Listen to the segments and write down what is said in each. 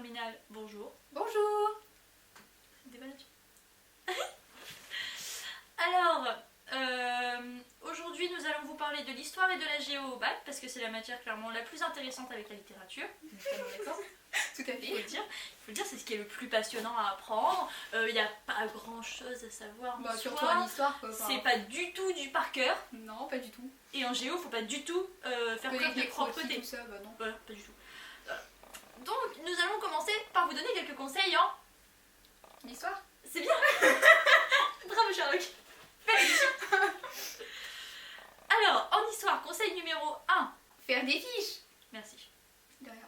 terminale, bonjour. Bonjour. Des bonnes notes. Alors, aujourd'hui nous allons vous parler de l'histoire et de la géo au bac, parce que c'est la matière clairement la plus intéressante avec la littérature. Nous sommes d'accord. Tout à fait. Il faut le dire, c'est ce qui est le plus passionnant à apprendre. Il n'y a pas grand chose à savoir en surtout soi. en histoire quoi. C'est pas du tout du par cœur. Non, pas du tout. Et en géo, faut pas du tout faire preuve de propreté. Tout ça, bah non. Voilà, pas du tout. Donc, nous allons commencer par vous donner quelques conseils en... L'histoire. C'est bien. Bravo Sherlock. Félicitations. Alors, en histoire, conseil numéro 1. Faire des fiches. Merci. De rien.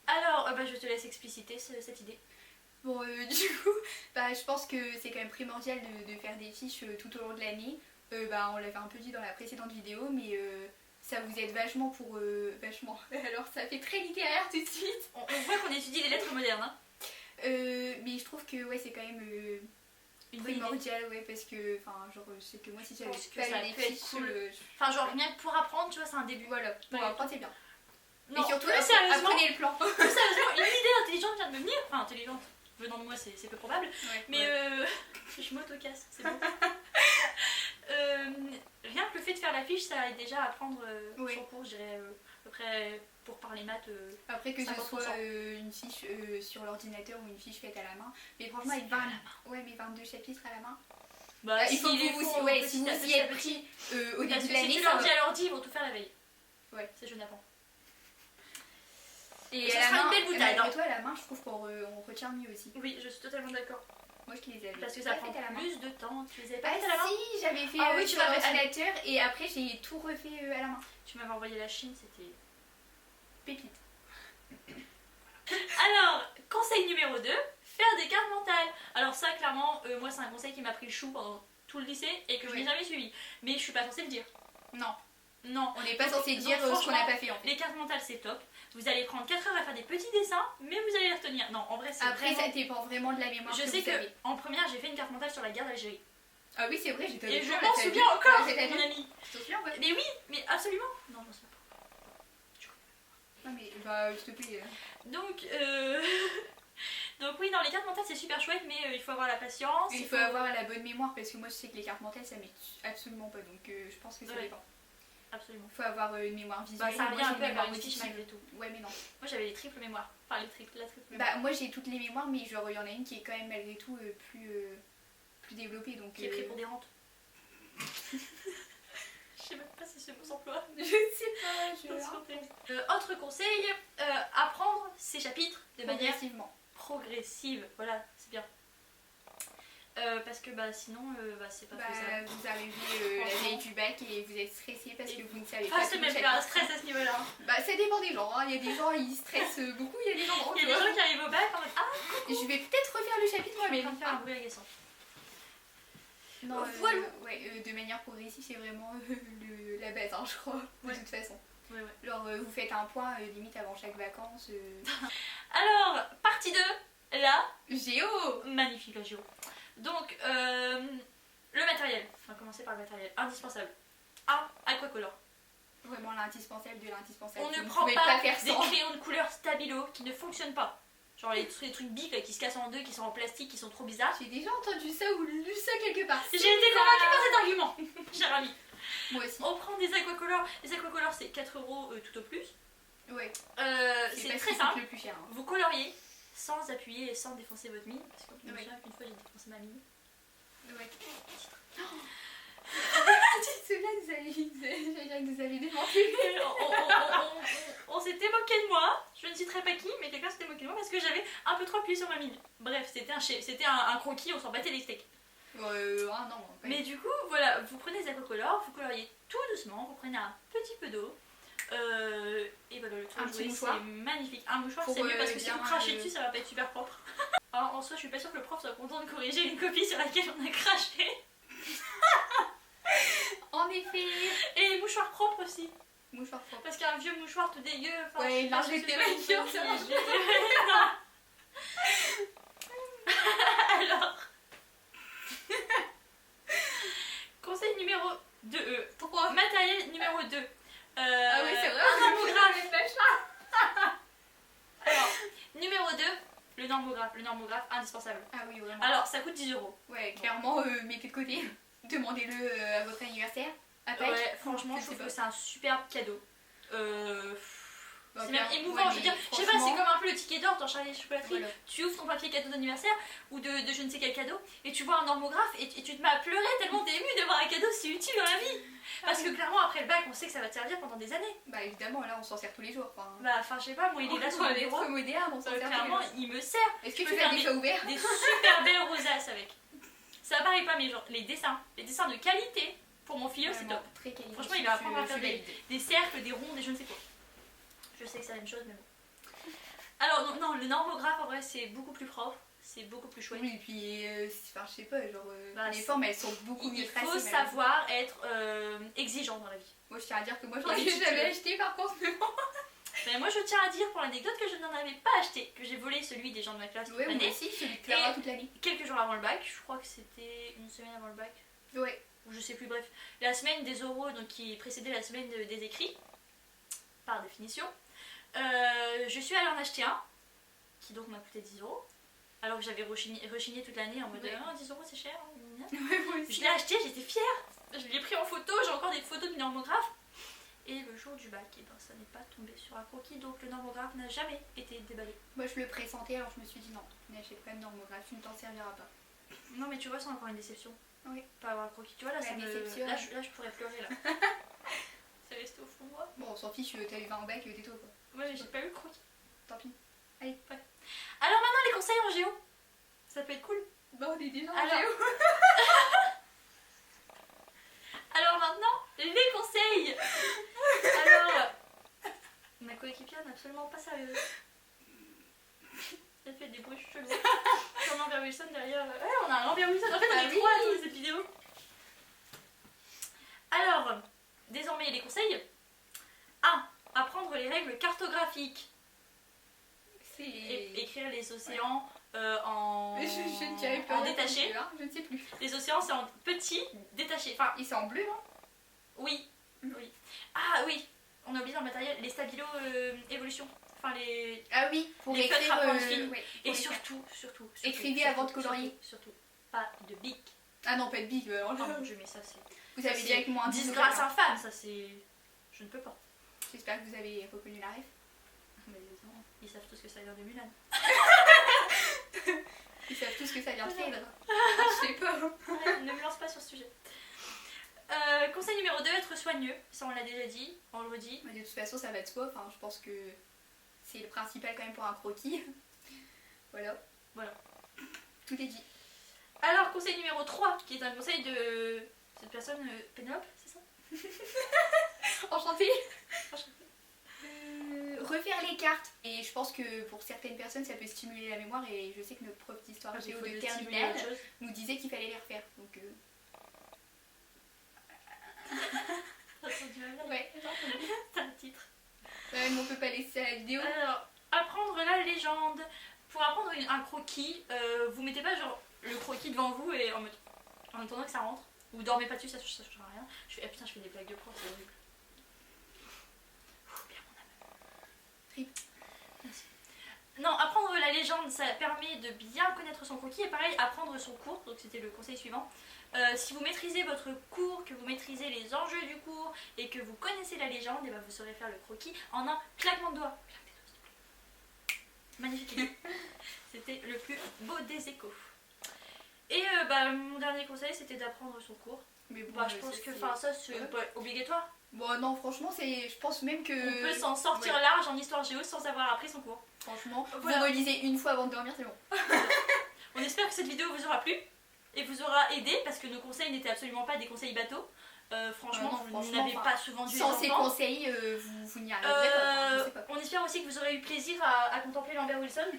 Alors, je te laisse expliciter cette idée. Bon, du coup, je pense que c'est quand même primordial de faire des fiches tout au long de l'année. On l'avait un peu dit dans la précédente vidéo, mais ça vous aide vachement pour... vachement. Alors, ça fait très littéraire tout de suite. On voit qu'on étudie les lettres modernes. Hein. Mais je trouve que ouais, c'est quand même une bonne idée. primordial, ouais, parce que, je sais que moi, si j'avais pas les peut être fiches... cool. Rien que pour apprendre, tu vois, c'est un début. Voilà, pour apprendre, c'est bien. Non, et surtout, plus sérieusement, apprenez le plan. plus sérieusement, une idée intelligente vient de me venir. Enfin, intelligente, venant de moi, c'est peu probable. Ouais, Mais ouais. je m'auto-casse, c'est bon. Rien que le fait de faire la fiche, ça aide déjà à apprendre son cours, je dirais, à peu près pour parler maths. Après que ce 50%. soit une fiche sur l'ordinateur ou une fiche faite à la main. Mais franchement, avec 22 chapitres à la main. Il faut que vous y êtes pris au début de l'année. Si tu leur dis à l'ordi, ils vont tout faire la veille. Ouais. C'est jeune avant. Et ce sera une belle boutade. Malgré toi, à la main, je trouve qu'on retient mieux aussi. Oui, je suis totalement d'accord. Moi, je les avais. Parce que ça prend plus de temps. Tu les avais pas Ah faites à la main? si, j'avais fait Ah oui, tu sur m'avais l'ordinateur et après j'ai tout refait à la main. Tu m'avais envoyé la Chine, c'était Pépite. Alors, conseil numéro 2, faire des cartes mentales. Alors ça, clairement, moi c'est un conseil qui m'a pris le chou pendant tout le lycée et que je n'ai jamais suivi. Mais je suis pas censée le dire. Non. Non. On n'est pas censé dire ce qu'on n'a pas fait en fait. Les cartes mentales c'est top. Vous allez prendre 4 heures à faire des petits dessins, mais vous allez les retenir. Non, en vrai c'est Après vraiment... ça dépend vraiment de la mémoire. Je sais que en première j'ai fait une carte mentale sur la guerre d'Algérie. Ah oui c'est vrai, j'étais et je m'en souviens encore, mon ami. Tu t'en souviens? Mais oui, mais absolument. Non, je m'en souviens pas. Non mais s'il te plaît. Donc oui, dans les cartes mentales c'est super chouette, mais il faut avoir la patience. Il faut avoir la bonne mémoire parce que moi je sais que les cartes mentales ça m'aide absolument pas, donc je pense que ça dépend. Absolument. Il faut avoir une mémoire visuelle. Ça revient un peu à la motif malgré tout. Ouais mais non. Moi j'avais les triples mémoires. Enfin la triple mémoire. Moi j'ai toutes les mémoires, mais genre il y en a une qui est quand même malgré tout plus développée, donc... Qui est pris pour des rentes. Je sais même pas si ce mot s'emploie. Je sais pas, autre conseil, apprendre ces chapitres de manière progressive. Voilà, c'est bien. Parce que sinon, c'est pas faisable. Vous arrivez la veille du bac et vous êtes stressé parce que vous ne savez pas. C'est même pas un stress à ce niveau-là. Ça dépend des gens. Il y a des gens ils stressent beaucoup, il y a des gens Il y a des gens qui arrivent au bac en mode je vais peut-être refaire le chapitre moi-même. Faire un bruit agaçant. Non, de manière progressive, c'est vraiment la base, je crois, de toute façon. Ouais. Genre, vous faites un point limite avant chaque vacances. Alors, partie 2, la géo. Magnifique la géo. Donc, le matériel. On va commencer par le matériel. Indispensable. Aquacolor. Vraiment l'indispensable de l'indispensable. On ne prend pas des crayons de couleur stabilo qui ne fonctionnent pas. Genre les trucs bics là, qui se cassent en deux, qui sont en plastique, qui sont trop bizarres. J'ai déjà entendu ça ou lu ça quelque part. J'ai été convaincue par cet argument, cher ami. Moi aussi. On prend des aquacolors. Les aquacolors c'est 4 € tout au plus. Ouais. C'est très simple. Le plus cher, hein. Vous coloriez sans appuyer et sans défoncer votre mine. Parce que je me souviens qu'une fois j'ai défoncé ma mine. Ouais. Tu te souviens, nous avez démonté. On s'était moqué de moi, je ne citerai pas qui, mais quelqu'un s'était moqué de moi parce que j'avais un peu trop appuyé sur ma mine. Bref, c'était un croquis, on s'en battait les steaks. Non. Ouais. Mais du coup, voilà, vous prenez des aquacolors, vous coloriez tout doucement, vous prenez un petit peu d'eau. Et voilà, le truc joué, c'est magnifique. Un mouchoir, c'est mieux parce que si vous crachez dessus, ça va pas être super propre. Alors, en soi, je suis pas sûre que le prof soit content de corriger une copie sur laquelle on a craché. En effet. Et mouchoir propre aussi. Mouchoir propre. Parce qu'un vieux mouchoir tout dégueu. Ouais, non, j'étais pas sûre. Alors. Conseil numéro 2. 3. Matériel numéro 2. Ah oui, c'est vrai. Un amourage. Alors, numéro 2. normographe indispensable. Ah oui, vraiment. Alors ça coûte 10 €. Ouais, clairement, mettez de côté. Demandez-le à votre anniversaire. À Pâques. Ouais, franchement, je trouve que c'est un superbe cadeau. C'est même émouvant, ouais, je veux dire, je sais pas, c'est comme un peu le ticket d'or dans Charlie et la chocolaterie. Voilà. Tu ouvres ton papier cadeau d'anniversaire ou de je ne sais quel cadeau et tu vois un normographe et tu te mets à pleurer tellement t'es émue d'avoir un cadeau si utile dans la vie. Parce que clairement, après le bac, on sait que ça va te servir pendant des années. Bah évidemment, là on s'en sert tous les jours. Enfin, je sais pas, moi il est là sur le bureau. Trop moderne, on s'en sert clairement, il me sert. Est-ce que tu peux faire des ouverts? Des super belles rosaces avec. Ça paraît pas, mais genre les dessins de qualité pour mon filleau, c'est top. Très qualité. Franchement, il va apprendre à faire des cercles, des ronds, des je ne sais quoi. Je sais que c'est la même chose, mais bon. Alors, non, le normographe en vrai, c'est beaucoup plus propre, c'est beaucoup plus chouette. Oui, et puis, enfin, je sais pas, genre, les formes elles sont beaucoup mieux tracées. Il faut savoir être exigeant dans la vie. Moi, je tiens à dire que moi, j'en ai jamais acheté par contre, mais bon. Ben, moi, je tiens à dire pour l'anecdote que je n'en avais pas acheté, que j'ai volé celui des gens de ma classe toute l'année. l'année. Moi aussi, celui de Clara toute l'année. Quelques jours avant le bac, je crois que c'était une semaine avant le bac. Ouais. Ou je sais plus, bref. La semaine des oraux, donc qui précédait la semaine des écrits, par définition. Je suis allée en acheter un, qui donc m'a coûté 10 €. Alors que j'avais rechigné toute l'année en mode 10 € c'est cher. Je l'ai acheté, j'étais fière. Je l'ai pris en photo, j'ai encore des photos du normographe. Et le jour du bac, ça n'est pas tombé sur un croquis, donc le normographe n'a jamais été déballé. Moi je le pressentais, alors je me suis dit non, n'achète pas de normographe, tu ne t'en serviras pas. Non mais tu vois, c'est encore une déception. Oui. Pas avoir un croquis, tu vois là, là je pourrais pleurer là. C'est resté au fond de moi. Bon, on s'en fiche, t'as eu 20 en bac, tais-toi quoi. Ouais, mais j'ai pas eu le croquis. Tant pis. Allez, ouais. Alors maintenant, les conseils en géo. Ça peut être cool. Bah, on est déjà en géo. Alors maintenant, les conseils. Alors, ma coéquipière n'est absolument pas sérieuse. Elle fait des bruits chelous. Comme Lambert Wilson derrière. Ouais, on a un Lambert Wilson. En fait, on est trois dans cette vidéo. Alors, désormais, les conseils. 1. Apprendre les règles cartographiques. Écrire les océans en détaché. Je ne sais plus. Les océans, c'est en petit détaché. Enfin, et c'est en bleu, non? Oui. Oui. Ah oui, on a oublié dans le matériel les stabilos évolution. Enfin les. Ah oui, pour les écrire ouais, et surtout, écrivez avant de colorier. Surtout, pas de bic. Ah non, pas de bic. Alors là, je mets ça, c'est. Vous avez directement un disgrâce infâme, ça c'est. Je ne peux pas. J'espère que vous avez reconnu la ref. Mais ils savent tous que ça vient de Mulan. Ils savent tous que ça vient de Phèdre. Je sais pas. Ouais, ne me lance pas sur ce sujet. Conseil numéro 2, être soigneux. Ça on l'a déjà dit, on le redit. Mais de toute façon ça va de soi, enfin, je pense que c'est le principal quand même pour un croquis. Voilà. Tout est dit. Alors conseil numéro 3, qui est un conseil de cette personne, Pénélope, c'est ça? Enchantée. Refaire les cartes. Et je pense que pour certaines personnes ça peut stimuler la mémoire, et je sais que notre prof d'histoire géo de terminale nous disait qu'il fallait les refaire. Donc ouais, t'as un titre. Ouais, mais on peut pas laisser à la vidéo. Alors, apprendre la légende. Pour apprendre un croquis, vous mettez pas genre le croquis devant vous et en attendant que ça rentre. Vous dormez pas dessus, ça changera rien. Je fais, putain, je fais des blagues de prof, c'est horrible. Bien mon âme. Trip. Merci. Non, apprendre la légende, ça permet de bien connaître son croquis. Et pareil, apprendre son cours, donc c'était le conseil suivant. Si vous maîtrisez votre cours, que vous maîtrisez les enjeux du cours et que vous connaissez la légende, et ben vous saurez faire le croquis en un claquement de doigts. Magnifique. C'était le plus beau des échos. Et mon dernier conseil, c'était d'apprendre son cours. Mais bon, je pense que ça c'est pas obligatoire. Bon non, franchement, je pense même que... On peut s'en sortir large en histoire géo sans avoir appris son cours. Franchement, vous relisez une fois avant de dormir, c'est bon. On espère que cette vidéo vous aura plu et vous aura aidé, parce que nos conseils n'étaient absolument pas des conseils bateaux. Franchement, vous n'avez pas souvent dû les entendre. Sans ces conseils, vous n'y arriverez pas. Je sais pas. On espère aussi que vous aurez eu plaisir à contempler Lambert Wilson.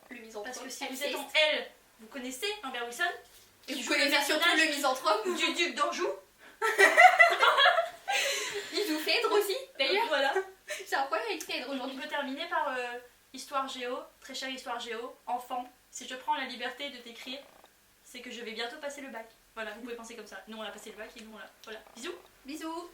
Le misanthrope. Parce que si vous êtes en L, vous connaissez Lambert Wilson. Et vous connaissez surtout le misanthrope du duc d'Anjou. Il joue Phèdre aussi, d'ailleurs. Voilà. C'est un problème avec Phèdre aujourd'hui. On peut terminer par Histoire Géo, très chère Histoire Géo, enfant. Si je prends la liberté de t'écrire, c'est que je vais bientôt passer le bac. Voilà, vous pouvez penser comme ça. Nous on a passé le bac et nous on l'a. Voilà. Bisous. Bisous.